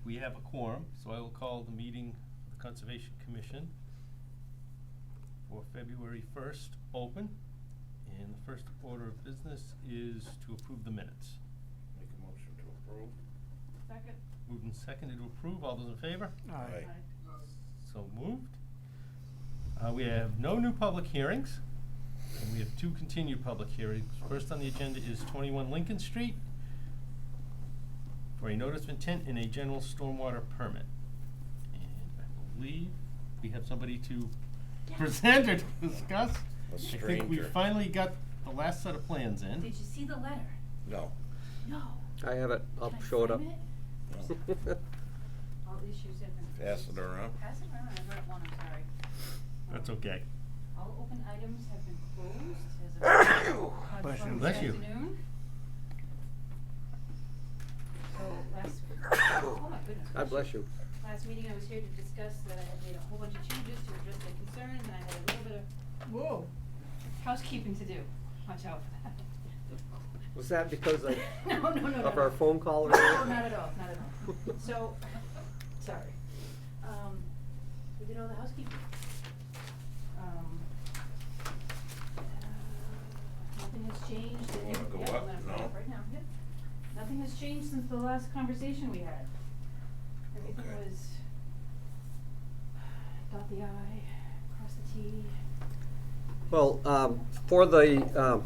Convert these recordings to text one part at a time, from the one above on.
we have a quorum, so I will call the meeting of the Conservation Commission for February 1st open. And the first order of business is to approve the minutes. Make a motion to approve. Second. Moved and seconded to approve. All those in favor? Aye. So moved. We have no new public hearings, and we have 2 continued public hearings. First on the agenda is 21 Lincoln Street for a notice of intent in a general stormwater permit. And I believe we have somebody to present or to discuss. A I think we stranger. finally got the last set of plans in. Did you see the letter? No. No. I have it. I'll Can I show it up. sign No. All issues have been. Pass it around. Pass it around. I wrote one, I'm sorry. That's okay. All open items have been closed as of Bless you. this Bless you. afternoon. So oh my goodness. God bless you. Last meeting I was here to discuss that I had made a whole bunch of changes to address their concerns, and I had a little bit of housekeeping to do. Watch out for that. Was that because of, No. of our phone call No, earlier? not at all, not at all. So, sorry. We did all the housekeeping. Nothing has changed. You wanna go Yeah, up? I'm gonna No? go up right now, yep. Nothing has changed since the last conversation we had. Everything Okay. was dot the I, cross the T. Well, for the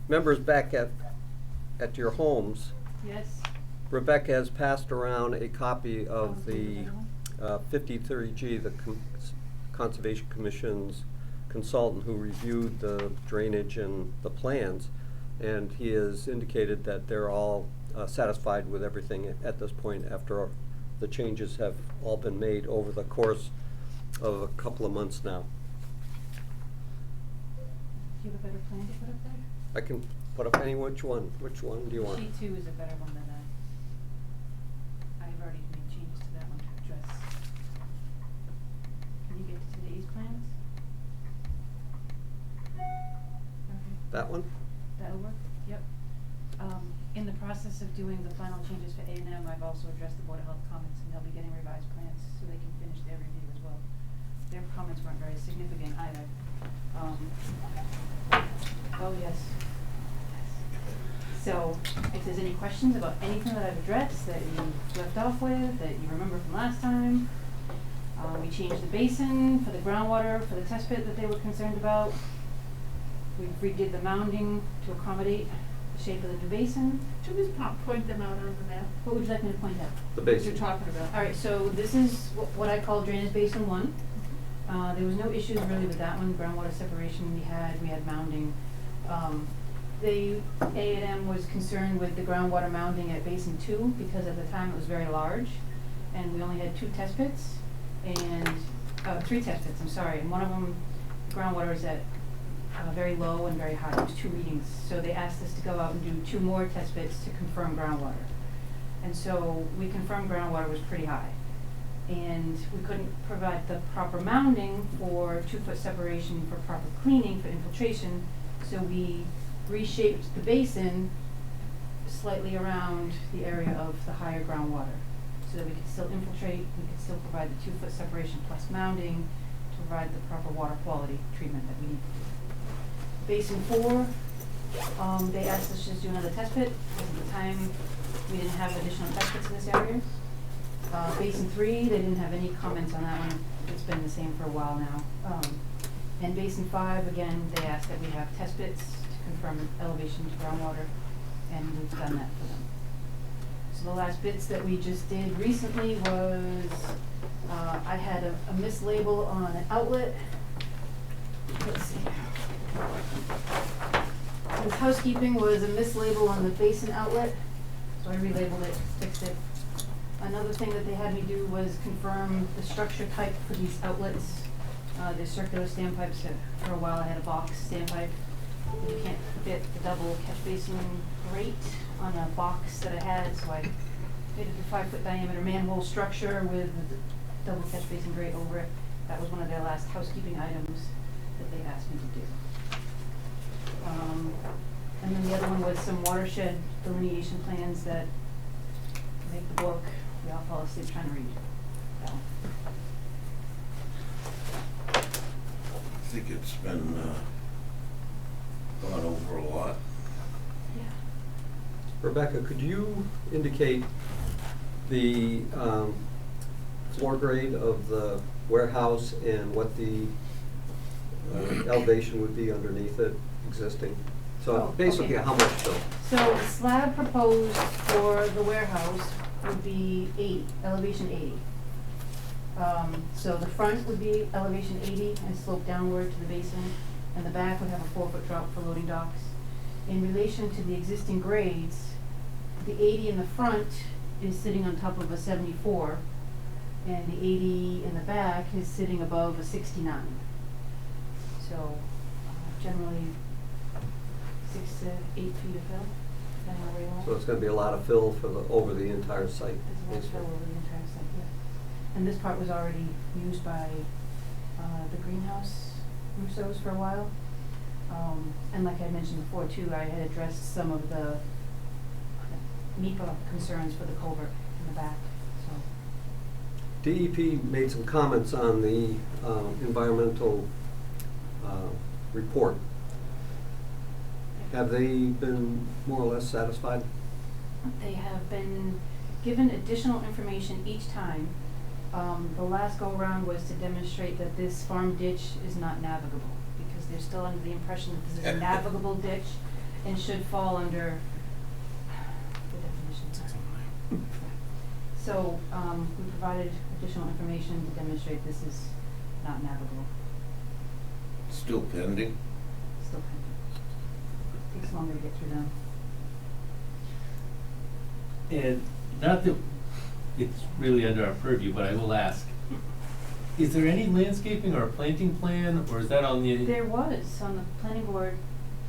members back at your homes, Yes. Rebecca has passed around a copy of Oh, the the 5030G, the Conservation Commission's consultant who reviewed the drainage and the plans, and he has indicated that they're all satisfied with everything at this point after the changes have all been made over the course of a couple of months now. Do you have a better plan to put up there? I can put up any which one. Which one do you want? Sheet 2 is a better one than that. I've already made changes to that one to address. Can you get to today's plans? Okay. That one? That'll work, yep. In the process of doing the final changes for A&M, I've also addressed the Board of Health comments, and they'll be getting revised plans so they can finish their review as well. Their comments weren't very significant either. Oh, yes. So, if there's any questions about anything that I've addressed that you left off with, that you remember from last time, we changed the basin for the groundwater, for the test pit that they were concerned about. We redid the mounding to accommodate the shape of the new basin. Should we point them out on the map? What would you like me to point out? The What basin. you're talking about? Alright, so this is what I call drainage basin 1. There was no issues really with that one, groundwater separation we had mounding. The A&M was concerned with the groundwater mounding at basin 2 because at the time it was very large, and we only had 2 test pits, and 3 test pits, I'm sorry, and one of them, groundwater is at very low and very high. It was 2 readings, so they asked us to go out and do 2 more test pits to confirm groundwater. And so we confirmed groundwater was pretty high. And we couldn't provide the proper mounding for 2-foot separation for proper cleaning, for infiltration, so we reshaped the basin slightly around the area of the higher groundwater, so that we could still infiltrate, we could still provide the 2-foot separation plus mounding to provide the proper water quality treatment that we need to do. Basin 4, they asked us to just do another test pit, because at the time we didn't have additional test pits in this area. Basin 3, they didn't have any comments on that one. It's been the same for a while now. And Basin 5, again, they asked that we have test pits to confirm elevation to groundwater, and we've done that for them. So the last bits that we just did recently was, I had a mislabel on an outlet. Let's see. This housekeeping was a mislabel on the basin outlet, so I relabeled it, fixed it. Another thing that they had me do was confirm the structure type for these outlets. They're circular standpipes. For a while I had a box standpipe. You can't fit the double catch basin grate on a box that I had, so I made it a 5-foot diameter manhole structure with a double catch basin grate over it. That was one of their last housekeeping items that they asked me to do. And then the other one was some watershed delineation plans that make the book we all fall asleep trying to read that one. I think it's been, gone over a lot. Yeah. Rebecca, could you indicate the floor grade of the warehouse and what the elevation would be underneath it existing? Oh, So basically, okay. how much fill? So the slab proposed for the warehouse would be 80, elevation 80. So the front would be elevation 80 and slope downward to the basin, and the back would have a 4-foot drop for loading docks. In relation to the existing grades, the 80 in the front is sitting on top of a 74, and the 80 in the back is sitting above a 69. So generally 6 to 8 feet of fill, depending on where you are. So it's gonna be a lot of fill for over the entire site. There's a lot of basically. fill over the entire site, yes. And this part was already used by the greenhouse Russos for a while. And like I mentioned before too, I had addressed some of the NEPA concerns for the culvert in the back, so. DEP made some comments on the environmental report. Have they been more or less satisfied? They have been given additional information each time. The last go-around was to demonstrate that this farm ditch is not navigable, because they're still under the impression that this is a navigable ditch and should fall under the definitions. So, we provided additional information to demonstrate this is not navigable, Still pending? still pending. Takes longer to get through them. And not that it's really under our purview, but I will ask, is there any landscaping or a planting plan, or is that on the? There was, on the planning board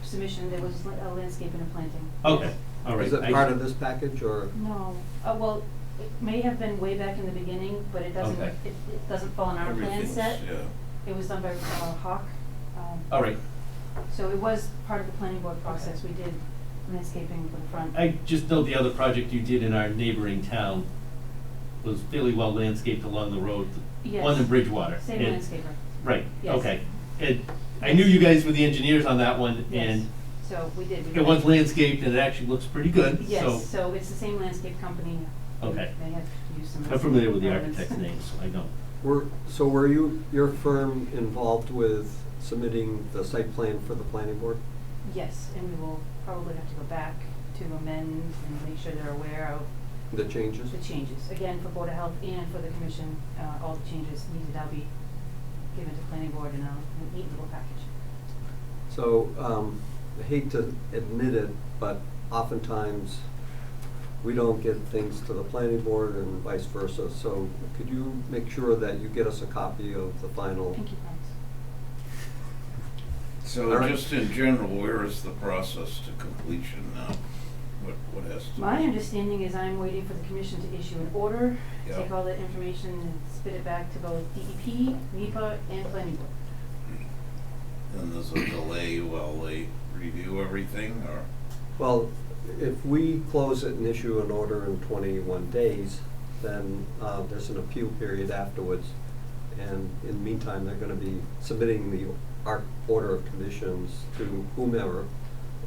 submission, there was a landscape and a planting. Okay, all right. Is it part of this package, or? No, well, it may have been way back in the beginning, but it doesn't, Okay. it doesn't fall on our plan Everything's- set. Yeah. It was done by Hawk. All right, So it was part of the planning board process, we did landscaping for the front. I just know the other project you did in our neighboring town was fairly well landscaped along the road. Yes. One in Bridgewater. Same and- landscaper. Right, Yes. okay. And I knew you guys were the engineers on that one, Yes. and So we did. it was landscaped, and it actually looks pretty good, so. Yes, so it's the same landscape company. Okay. They have used some. I'm familiar with the elements. architect's names, so I know. Were your firm involved with submitting the site plan for the planning board? Yes, and we will probably have to go back to amend and make sure they're aware of The changes? the changes. Again, for Board of Health and for the commission, all the changes need to now be given to planning board in a neat little package. So, I hate to admit it, but oftentimes we don't get things to the planning board and vice versa. So could you make sure that you get us a copy of the final? Pinky promise. So All right. just in general, where is the process to completion now? What has to be? My understanding is I'm waiting for the commission to issue an order, Yeah. take all that information and spit it back to both DEP, NEPA, and planning board. And there's a delay while they review everything, or? Well, if we close it and issue an order in 21 days, then there's an appeal period afterwards. And in the meantime, they're gonna be submitting the order of conditions to whomever,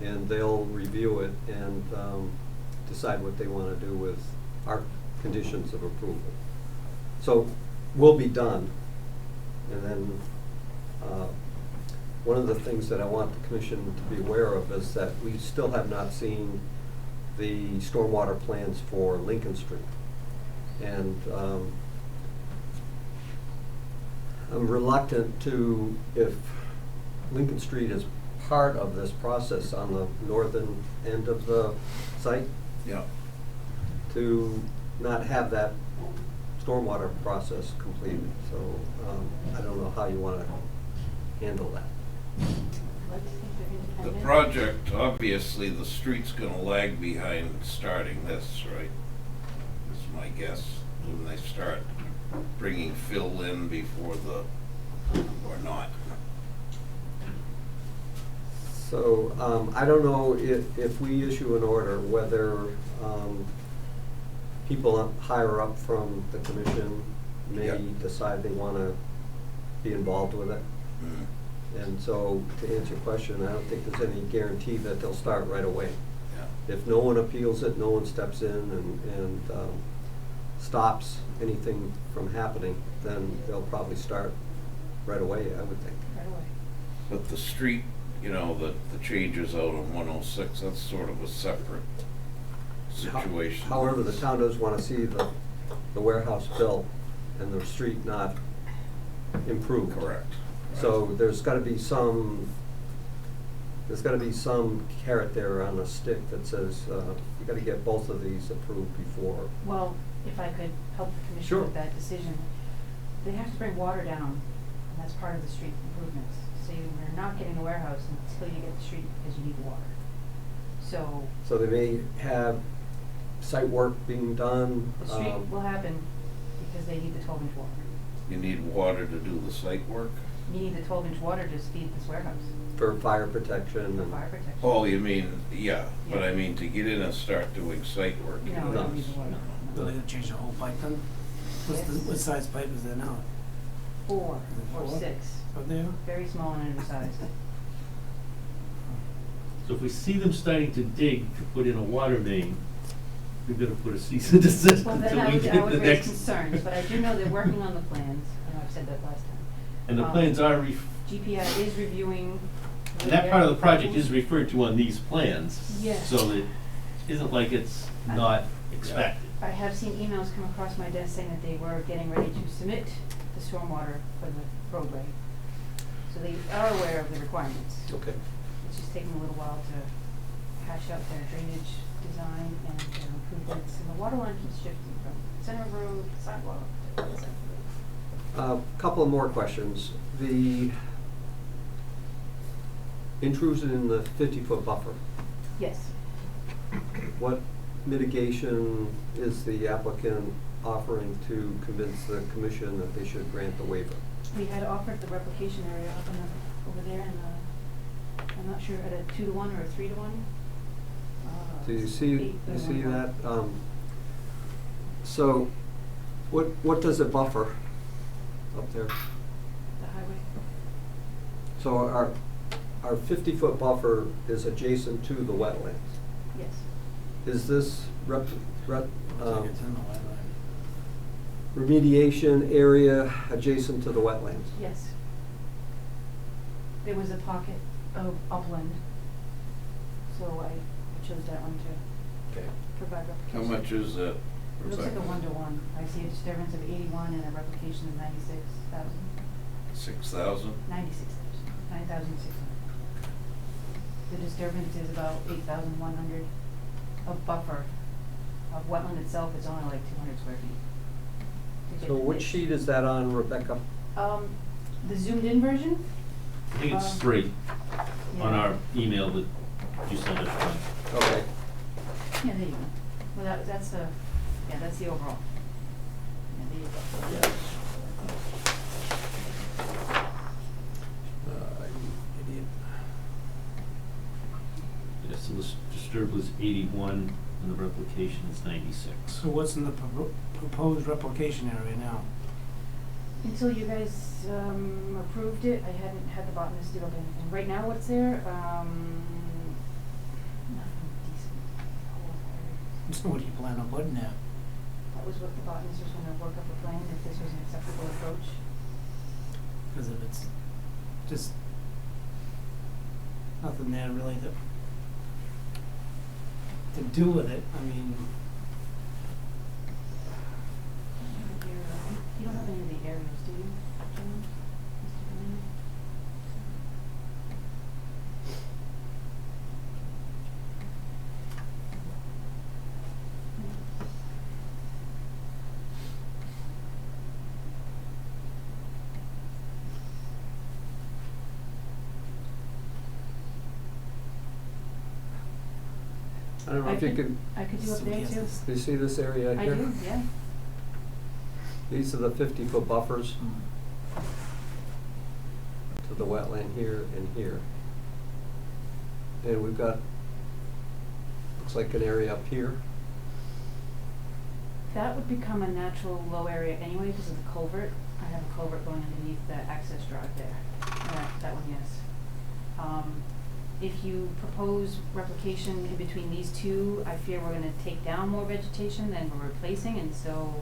and they'll review it and decide what they wanna do with our conditions of approval. So, we'll be done. And then, one of the things that I want the commission to be aware of is that we still have not seen the stormwater plans for Lincoln Street. And I'm reluctant to, if Lincoln Street is part of this process on the northern end of the site, Yeah. to not have that stormwater process completed. So I don't know how you wanna handle that. Let's think they're The independent. project, obviously, the street's gonna lag behind starting this, right? Is my guess, when they start bringing fill in before or not. So I don't know if we issue an order, whether people higher up from the commission may Yeah. decide they wanna be involved with it. Mm. And so, to answer your question, I don't think there's any guarantee that they'll start right away. Yeah. If no one appeals it, no one steps in and stops anything from happening, then they'll probably start right away, I would think. Right away. But the street, you know, the changes out on 106, that's sort of a separate situation. However, the town does wanna see the warehouse built and the street not improved. Correct. So there's gotta be some carrot there on a stick that says, you gotta get both of these approved before. Well, if I could help the commission Sure. with that decision, they have to bring water down, and that's part of the street improvements. So you're not getting the warehouse until you get the street because you need the water. So So they may have site work being done. the street will happen because they need the 12-inch water. You need water to do the site work? You need the 12-inch water to feed this warehouse For fire protection for and. fire protection. Oh, you mean, yeah, but Yeah. I mean, to get in and start doing site work. you No, know, you don't need the water. Are they gonna change the whole pipe then? Yes. What size pipe is there now? 4 or Four? 6, Are there? very small and undersized. So if we see them starting to dig to put in a water main, we're gonna put a cease and desist Well, then until we I get the would raise next. concerns, but I do know they're working on the plans. I know I've said that last time. And the plans are GPI is reviewing. and that part of the project is referred to on these plans. Yes. So it isn't like it's not expected. I have seen emails come across my desk saying that they were getting ready to submit the stormwater for the roadway. So they are aware of the requirements. Okay. It's just taking a little while to hash out their drainage design and their improvements. And the water line keeps shifting from center of road, sidewalk, to the center of road. Couple of more questions. The intrusion in the 50-foot buffer, Yes. what mitigation is the applicant offering to convince the commission that they should grant the waiver? We had offered the replication area up in the, over there in the, I'm not sure, at a 2-to-1 or a 3-to-1. Do you see that? So, what does it buffer up there? The highway. So our 50-foot buffer is adjacent to the wetlands. Yes. Is this Looks like it's in the wetland. remediation area adjacent to the wetlands? Yes. There was a pocket of upland, so I chose that one to Okay. provide How replication. much is that? It looks like a 1-to-1. I see a disturbance of 81 and a replication of 96,000. 6,000? 96,000. 9,600. The disturbance is about 8,100 of buffer. Of wetland itself is only like 200 square feet. to get So the which mix. sheet is that on, Rebecca? The zoomed in version? I think it's 3 on our email that you sent us. Okay. Yeah, there you go. Well, that's the, yeah, that's the overall. Yeah, there you go. Idiot. Yeah, so the disturb was 81 and the replication is 96. So what's in the proposed replication area now? Until you guys approved it, I hadn't had the botanist do up anything. Right now, what's there? Nothing decent. Whole area. So what do you plan on putting there? That was what the botanist was gonna work up a plan, if this was an acceptable approach. Cause if it's just nothing there really to do with it, I mean, You don't have any of the aerials, do you, John? Mr. Delaney? I don't know if you could, I could do up So there yes, too. this- do you see this area I here? do, yeah. These are the 50-foot buffers Mm. to the wetland here and here. And we've got, looks like an area up here. That would become a natural low area anyway because of the culvert. I have a culvert going underneath the access drive there. That one, yes. If you propose replication in between these two, I fear we're gonna take down more vegetation than we're replacing, and so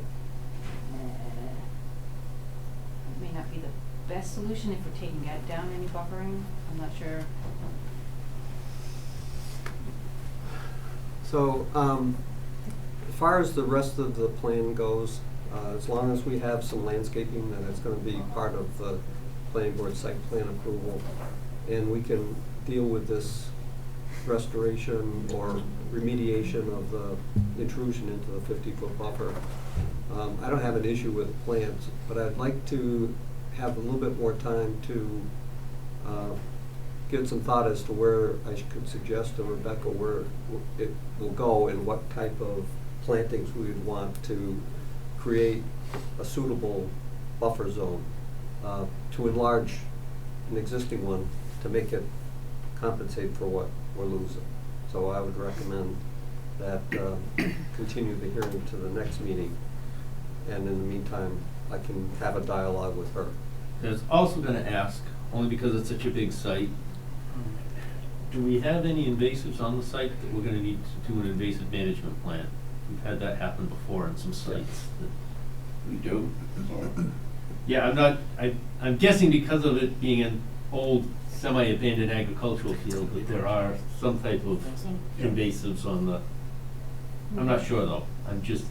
it may not be the best solution if we're taking down any buffering. I'm not sure. So, as far as the rest of the plan goes, as long as we have some landscaping, then it's gonna be part of the planning board site plan approval. And we can deal with this restoration or remediation of the intrusion into the 50-foot buffer. I don't have an issue with the plans, but I'd like to have a little bit more time to give some thought as to where I could suggest to Rebecca where it will go and what type of plantings we would want to create a suitable buffer zone to enlarge an existing one to make it compensate for what we're losing. So I would recommend that continue the hearing to the next meeting, and in the meantime, I can have a dialogue with her. I was also gonna ask, only because it's such a big site, do we have any invasives on the site that we're gonna need to do an invasive management plan? We've had that happen before on some sites. We do? Yeah, I'm guessing because of it being an old semi-abandoned agricultural field, that there are some type of invasives on the, I'm not sure though, I'm just.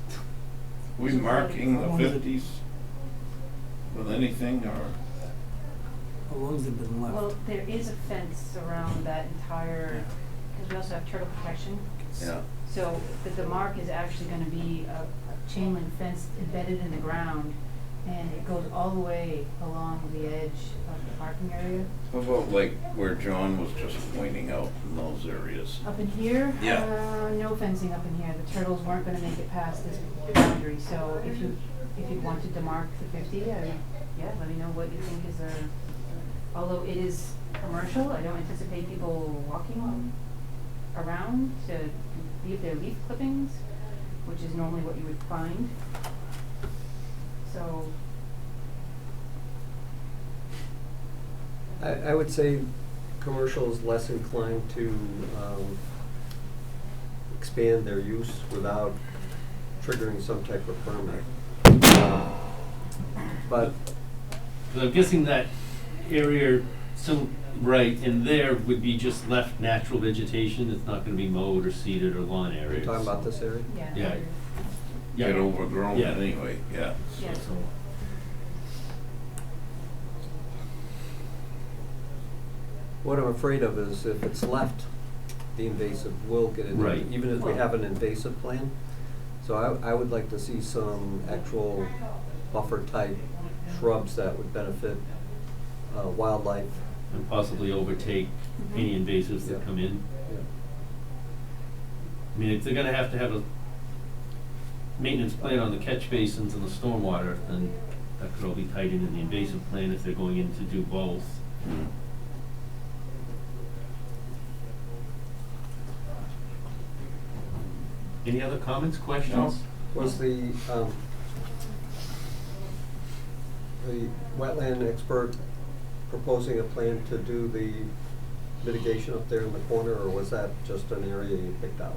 We marking the 50s with anything, or? How long's it been left? Well, there is a fence around that entire, because we also have turtle protection. Yeah. So the mark is actually gonna be a chain link fence embedded in the ground, and it goes all the way along the edge of the parking area. How about like where John was just pointing out in those areas? Up in here? Yeah. No fencing up in here. The turtles weren't gonna make it past this boundary, so if you wanted to mark the 50, yeah, let me know what you think is although it is commercial, I don't anticipate people walking around to leave their leaf clippings, which is normally what you would find. So. I would say commercial is less inclined to expand their use without triggering some type of permit. But Cause I'm guessing that area, right, in there would be just left natural vegetation, it's not gonna be mowed or seeded or lawn areas. you're talking about this area? Yeah. Yeah. Get overgrown Yeah. anyway, yeah. Yeah. So, What I'm afraid of is if it's left, the invasive will get in, Right. even if we have an invasive plan. So I would like to see some actual buffer type shrubs that would benefit wildlife. and possibly overtake any invasives that Yeah. come in. Yeah. I mean, if they're gonna have to have a maintenance plan on the catch basins and the stormwater, then that could all be tied into the invasive plan if they're going in to do both. Mm. Any other comments, questions? Was the wetland expert proposing a plan to do the mitigation up there in the corner, or was that just an area you picked out?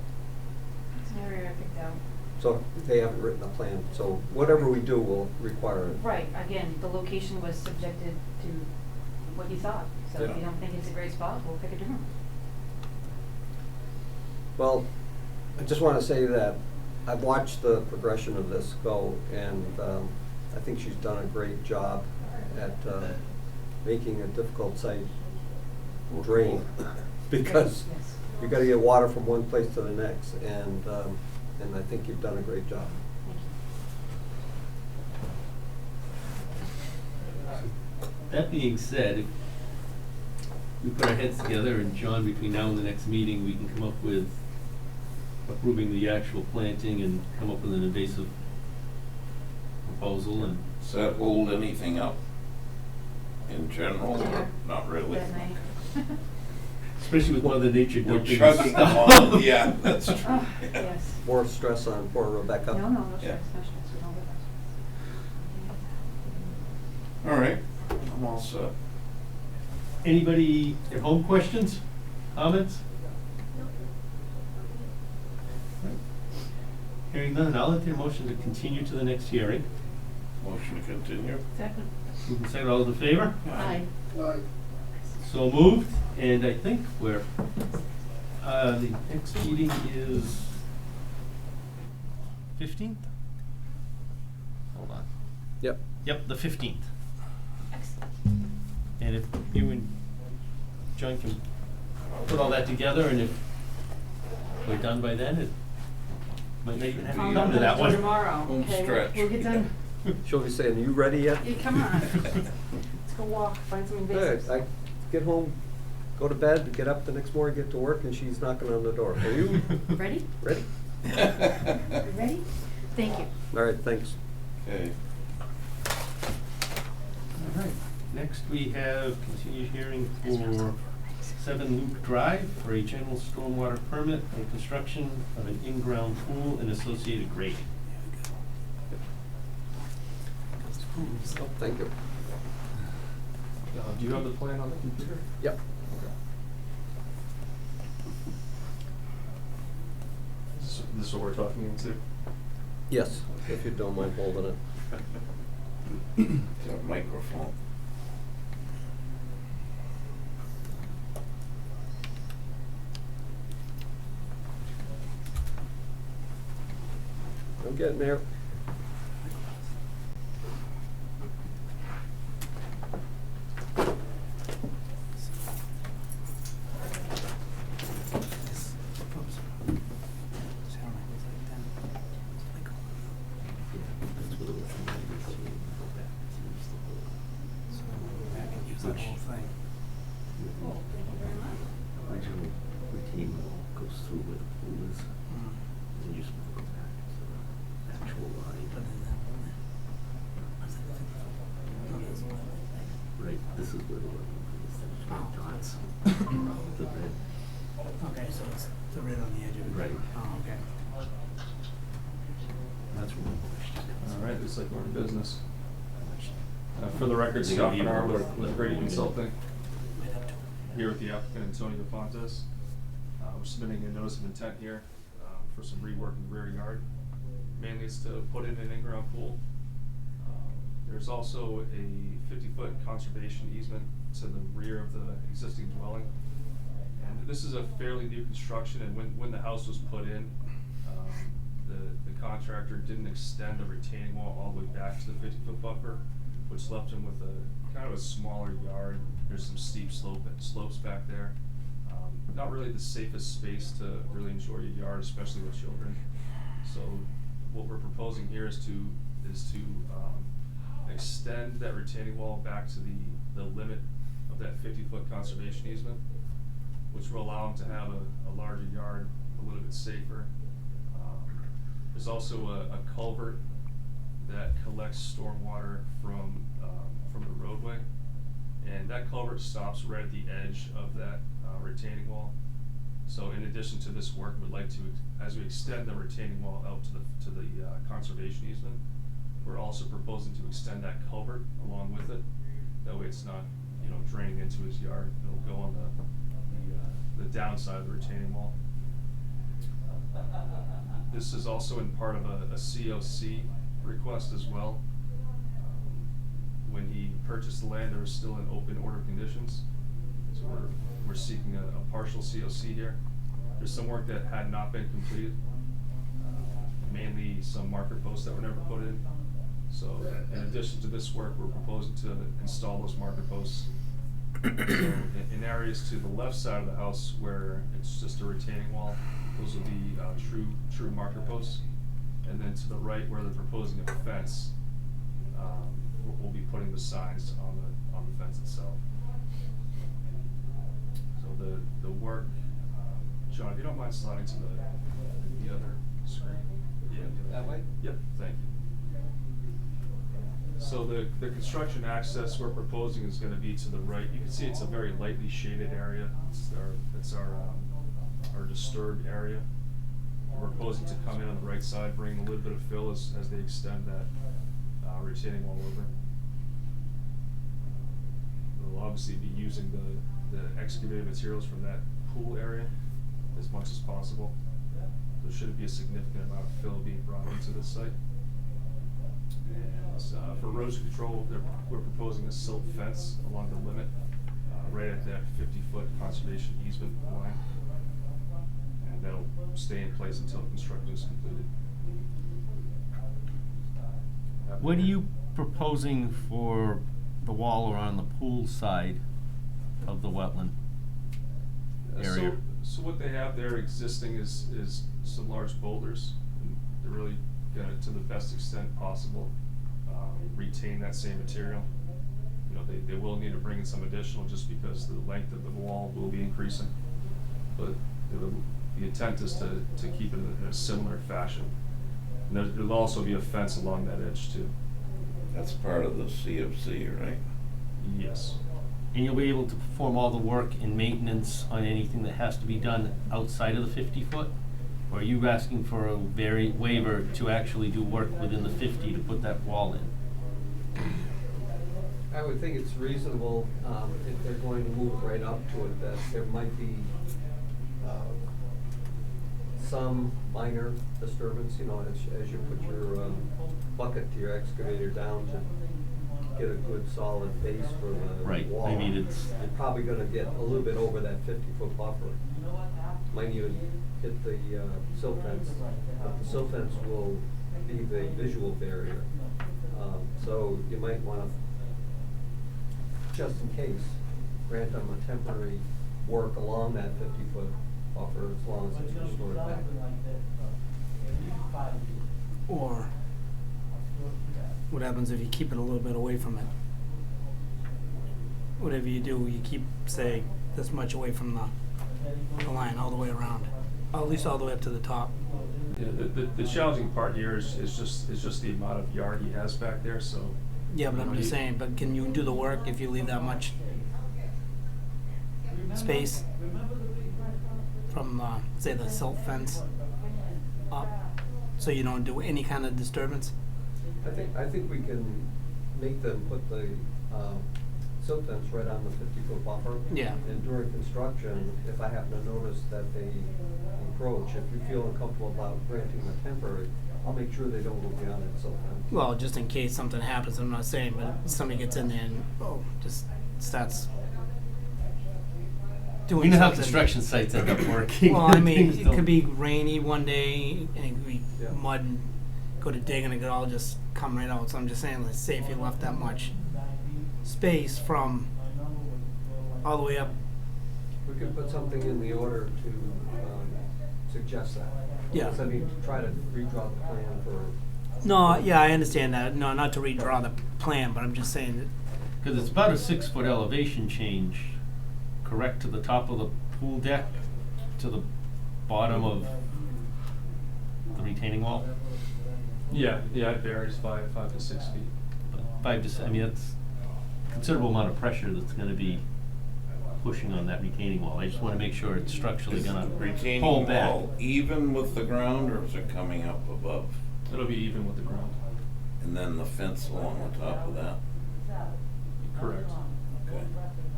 It's an area I picked out. So they haven't written a plan, so whatever we do will require it. Right, again, the location was subjected to what you thought, so if Yeah. you don't think it's a great spot, we'll pick a different one. Well, I just want to say that I've watched the progression of this go, and I think she's done a great job at making a difficult site drain, because Yes. you got to get water from one place to the next, and I think you've done a great job. Thank you. That being said, if we put our heads together, and John, between now and the next meeting, we can come up with approving the actual planting and come up with an invasive proposal, and Does that hold anything up in general, or not really? That night. Especially with Mother Nature We're dumping chugging stuff. along, yeah, that's true. Oh, yes. More stress on poor Rebecca. No, no Yeah. stress, no stress, we don't get that. All right, I'm all set. Anybody at home questions, comments? Right. Hearing none, I'll entertain a motion to continue to the next hearing. Motion to continue. Second. Moving second, all those in favor? Aye. So moved, and I think we're, the next meeting is 15th? Hold on. Yep. Yep, the 15th. And if you and John can put all that together, and if we're done by then, it might not even have to I'll come to that do one. tomorrow, Home okay, stretch. we'll get done. She'll be saying, "You ready yet?" Yeah, come on. Let's go walk, find some invasives. I get home, go to bed, get up the next morning, get to work, and she's knocking on the door. Are you Ready? ready? You ready? Thank you. All right, thanks. Okay. All right, next we have continued hearing for 7 Luke Drive for a general stormwater permit and construction of an in-ground pool and associated grading. Oh, thank you. Do you have the plan on the computer? Yep. This is what we're talking into? Yes, if you don't mind holding it. Is that a microphone? I'm getting there. That whole thing. Original retaining wall goes through where the pool is, Mm. and you just go back to the actual line. But then that one, was that 50 foot? No, that's the one. Right, this is where the wetland is, there's Oh. red dots. The red, Okay, so it's the red on the edge of it. Right. Oh, okay. that's where we pushed it. All right, looks like we're in business. For the record, Is it Scott gonna be Bernard more with like- Grady Consulting, Right up to it. here with the applicant Antonio Fontes. We're submitting a notice of intent here for some rework in the rear yard. Mainly it's to put in an in-ground pool. There's also a 50-foot conservation easement to the rear of the existing dwelling. And this is a fairly new construction, and when the house was put in, the contractor didn't extend the retaining wall all the way back to the 50-foot buffer, which left him with a kind of a smaller yard. There's some steep slopes back there. Not really the safest space to really enjoy your yard, especially with children. So what we're proposing here is to extend that retaining wall back to the limit of that 50-foot conservation easement, which will allow them to have a larger yard, a little bit safer. There's also a culvert that collects stormwater from the roadway, and that culvert stops right at the edge of that retaining wall. So in addition to this work, we'd like to, as we extend the retaining wall out to the conservation easement, we're also proposing to extend that culvert along with it. That way it's not, draining into his yard. It'll go on the downside of the retaining wall. This is also in part of a COC request as well. When he purchased the land, there was still in open order conditions. So we're seeking a partial COC here. There's some work that had not been completed, mainly some marker posts that were never put in. So in addition to this work, we're proposing to install those marker posts. So in areas to the left side of the house where it's just a retaining wall, those will be true marker posts. And then to the right where they're proposing a fence, we'll be putting the signs on the fence itself. So the work, John, if you don't mind sliding to the other screen. Yeah. That way? Yep, thank you. So the construction access we're proposing is gonna be to the right. You can see it's a very lightly shaded area. It's our disturbed area. We're proposing to come in on the right side, bring a little bit of fill as they extend that retaining wall over. We'll obviously be using the excavated materials from that pool area as much as possible. There shouldn't be a significant amount of fill being brought into this site. And for erosion control, we're proposing a silt fence along the limit, right at that 50-foot conservation easement line. And that'll stay in place until construction is completed. What are you proposing for the wall around the pool side of the wetland area? So what they have there existing is some large boulders, and they're really gonna, to the best extent possible, retain that same material. You know, they will need to bring in some additional just because the length of the wall will be increasing. But the intent is to keep it in a similar fashion. And there'll also be a fence along that edge too. That's part of the CFC, right? Yes. And you'll be able to perform all the work and maintenance on anything that has to be done outside of the 50 foot? Or are you asking for a waiver to actually do work within the 50 to put that wall in? I would think it's reasonable, if they're going to move right up to it, that there might be, some minor disturbance, you know, as you put your, bucket to your excavator down to get a good solid base for the Right, wall. I mean, it's- You're probably gonna get a little bit over that 50-foot buffer. Might even hit the, silt fence, but the silt fence will be the visual barrier. So you might wanna, just in case, grant them a temporary work along that 50-foot buffer as long as it's restored back. Or what happens if you keep it a little bit away from it? Whatever you do, you keep, say, this much away from the line all the way around, or at least all the way up to the top. Yeah, the challenging part here is just the amount of yard he has back there, so. Yeah, but you I'm know, just he- saying, but can you do the work if you leave that much space from, say, the silt fence up, so you don't do any kind of disturbance? I think we can make them put the, silt fence right on the 50-foot buffer. Yeah. And during construction, if I happen to notice that they encroach, if you feel uncomfortable about granting them a temporary, I'll make sure they don't go beyond that silt fence. Well, just in case something happens, I'm not saying, but if somebody gets in there and, just starts doing You know how something. construction sites end up working. Well, I mean, Things it don't- could be rainy one day, and it could be Yeah. mud, and go to dig, and it could all just come right out. So I'm just saying, let's say if you left that much space from all the way up. We could put something in the order to, suggest that. Yeah. Because, I mean, to try to redraw the plan for. No, yeah, I understand that. No, not to redraw the plan, but I'm just saying that. Because it's about a 6-foot elevation change, correct, to the top of the pool deck, to the bottom of the retaining wall? Yeah, it varies 5 to 6 feet. 5 to 6, I mean, that's a considerable amount of pressure that's gonna be pushing on that retaining wall. I just wanna make sure it's structurally Is gonna the retaining hold back. wall even with the ground, or is it coming up above? It'll be even with the ground. And then the fence along the top of that? Correct. Okay.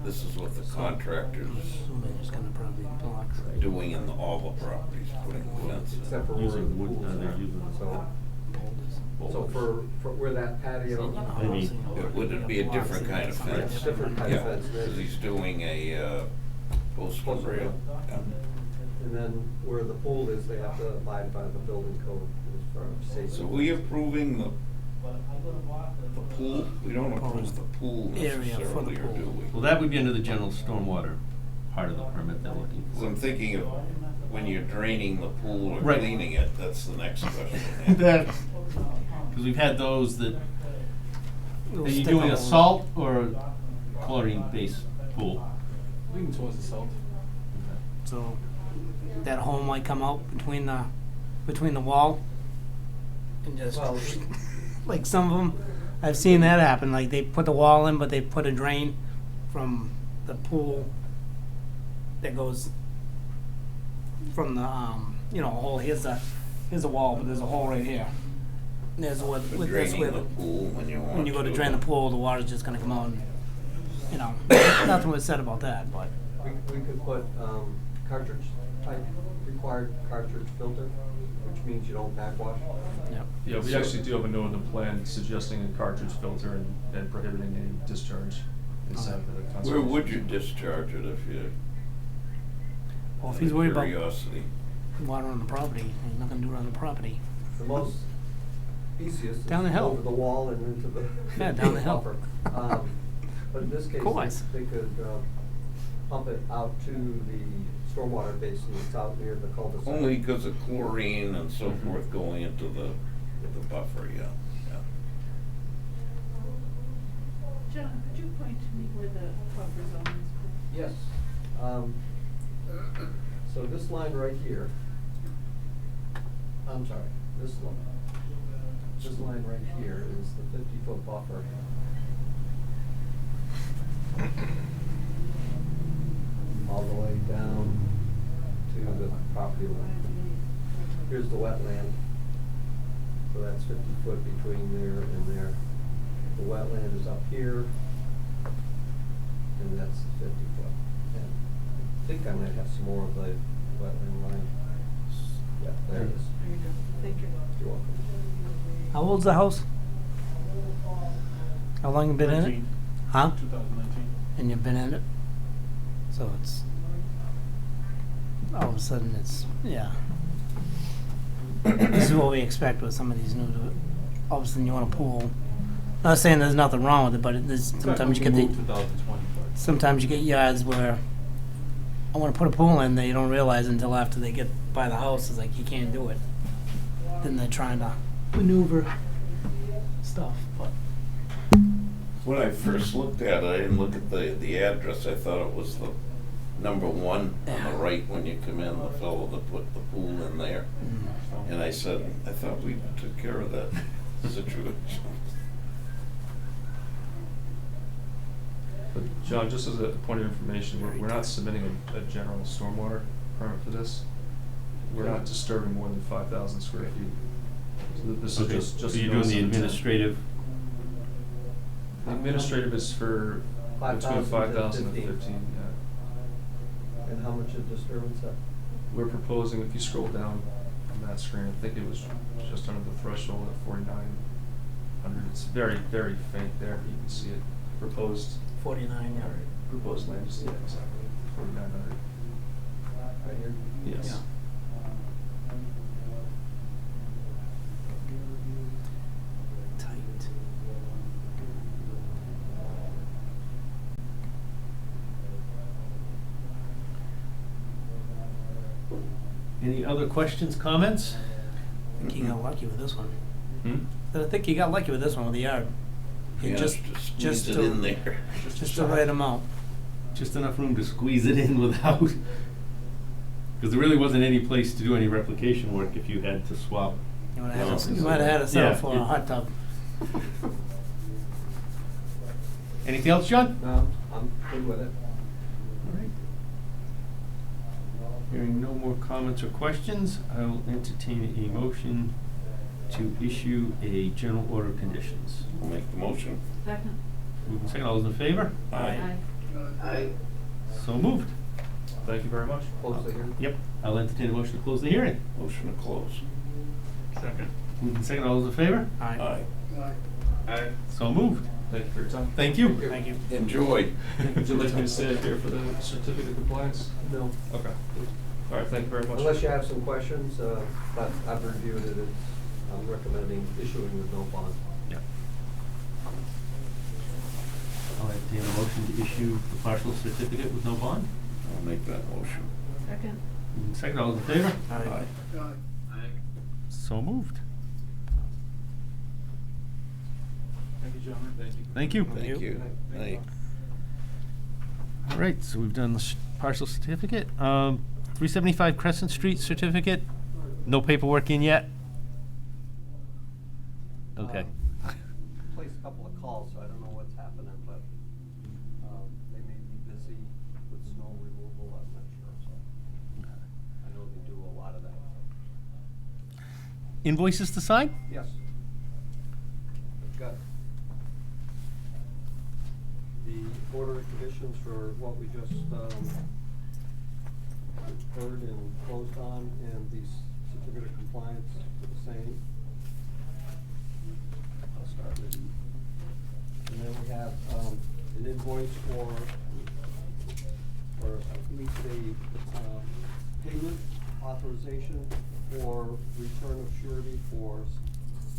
This is what the contractors So they're just gonna probably block. doing in all the properties, putting the fence in. Except for where the Using wood, pools they're are. using- So for where that patio. I mean, Would it be a different kind of fence? Different kind of Yeah, fence. because he's doing a, post Post rail. rail. Yeah. And then where the pool is, they have to abide by the building code as far as safety. So we approving the pool? We don't approve the pool Area for the necessarily, or pool. do we? well, that would be under the general stormwater part of the permit they're looking Because for. I'm thinking of when you're draining the pool or Right. cleaning it, that's the next question. That's, because we've had those that, Little are you stick doing a hole. salt or a chlorine-based pool? Leaning towards the south. So that hole might come out between the wall and just Well, like some of them. I've seen that happen, like they put the wall in, but they put a drain from the pool that goes from the, a hole, here's the wall, but there's a hole right here. There's what, For with this, draining where the pool when you want when you go to drain the pool, the water's just gonna come out and, nothing was said about that, but. We could put cartridge type, required cartridge filter, which means you don't backwash. Yep. Yeah, we actually do have a note in the plan suggesting a cartridge filter and prohibiting any discharge inside the Where conservation. would you discharge it if you? Well, if he's worried about Curiosity. water on the property, he's not gonna do it on the property. The most easiest is Down the hill. over the wall and into the. Yeah, down the hill. buffer. But in this case, Course. they could pump it out to the stormwater basin that's out near the cul-de-sac. Only because of chlorine and so Mm-hmm. forth going into the buffer, yeah. John, could you point to me where the buffer zone is? Yes. So this line right here, I'm sorry, this line right here is the 50-foot buffer. All the way down to the property line. Here's the wetland. So that's 50 foot between there and there. The wetland is up here, and that's 50 foot. And I think I might have some more of the wetland line. Yeah, there it is. There you go. Thank you. You're welcome. How old's the house? How long you been in it? Huh? 2019. And you've been in it? So it's, all of a sudden it's, yeah. This is what we expect with some of these new, all of a sudden you want a pool. Not saying there's nothing wrong with it, but sometimes you get the, 2020. sometimes you get yards where I wanna put a pool in, they don't realize until after they get by the house, it's like, you can't do it. Then they're trying to maneuver stuff, but. When I first looked at it, I didn't look at the address, I thought it was the number 1 on the right when you come in, the fellow that put the pool in there. And I said, I thought we took care of that situation. But John, just as a point of information, we're not submitting a general stormwater permit for this. We're not disturbing more than 5,000 square feet. So this Okay, is just. so you're doing notice the of intent. administrative, The administrative is for between 5,000 and 15, yeah. And how much is disturbance at? We're proposing, if you scroll down on that screen, I think it was just under the threshold at 4,900. It's very, very faint there, but you can see it. Proposed, 49, yeah. proposed land, yeah, exactly, 4,900. Right here? Yes. Yeah. Tight. any other questions, comments? I think you got lucky with this one. Hmm? I think you got lucky with this one with the yard. You Yeah, just squeeze it in there. just the right amount. Just enough room to squeeze it in without, because there really wasn't any place to do any replication work if you had to swap. You might No, have had it set yeah, up for a it- hot tub. Anything else, John? No, I'm good with it. All right. Hearing no more comments or questions, I will entertain a motion to issue a general order of conditions. I'll make the motion. Second. Moving second, all those in favor? Aye. I, So moved. Thank you very much. Close the hearing. Yep, I'll entertain a motion to close the hearing. Motion to close. Second. Moving second, all those in favor? Aye. Aye. So moved. Thank you for your time. Thank you. Thank you. Enjoy. Would you like me to stay up here for the certificate of compliance? No, Okay. All right, thank you very much. unless you have some questions, but I've reviewed it, I'm recommending issuing with no bond. Yeah. I'll entertain a motion to issue the partial certificate with no bond. I'll make that motion. Second. Moving second, all those in favor? Aye. So moved. Thank you, gentlemen. Thank you. Thank you. Thank you. Aye. All right, so we've done the partial certificate. 375 Crescent Street certificate, no paperwork in yet? Okay. Placed a couple invoices to sign? Yes. I've got the order of conditions for what we just heard and closed on, and the certificate of compliance for the same. I'll start with you. And then we have an invoice for at least a payment authorization for return of surety for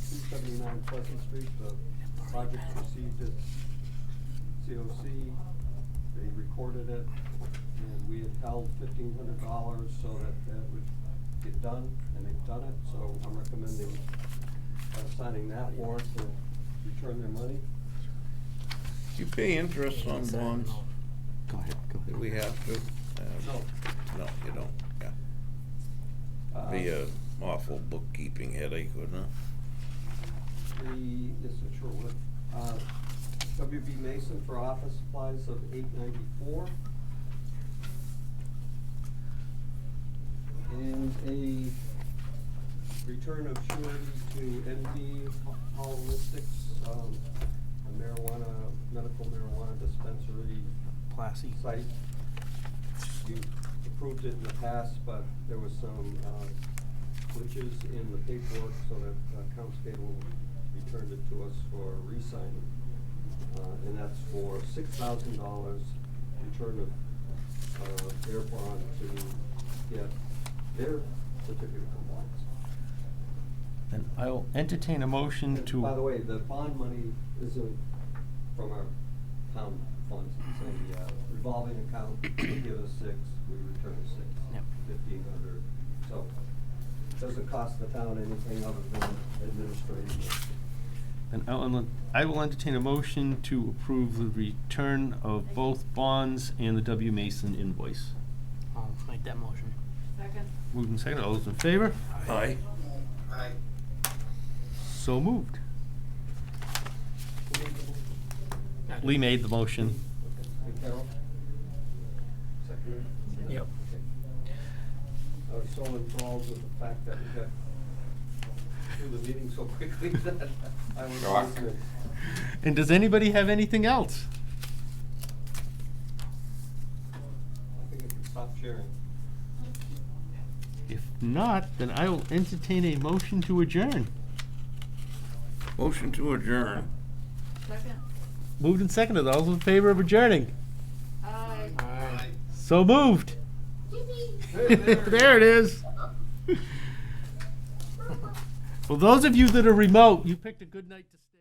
279 Pleasant Street. The project received its COC, they recorded it, and we had held $1,500 so that that would get done, and they've done it, so I'm recommending signing that warrant to return their money. You pay interest on bonds? Go ahead, go Do we have to? No. No, you don't, yeah. Be a awful bookkeeping headache, wouldn't it? Yes, it sure would. WB Mason for office supplies of $894. And a return of surety to ND Holistics, a medical marijuana dispensary Classy. site. You approved it in the past, but there was some glitches in the paperwork, so that accounts payable returned it to us for re-signing. And that's for $6,000 return of their bond to get their certificate of compliance. Then I'll entertain a motion And to. by the way, the bond money isn't from our town funds, it's a revolving account. They give us 6, we return 6. Yep. 1,500. So it doesn't cost the town anything other than administrative. Then I will entertain a motion to approve the return of both bonds and the W. Mason invoice. I'll make that motion. Second. Moved and seconded, all those in favor? Aye. So moved. Lee made the motion. And Carol? Second? Yep. Okay. I was so enthralled with the fact that we got through the meeting so quickly that I was Shock. listening. And does anybody have anything else? I think I can stop sharing. If not, then I will entertain a motion to adjourn. Motion to adjourn. Second. Moved and seconded, all those in favor of adjourning? Aye. So moved. Hey, There it is. Well, those of you that are remote, you picked a good night to start.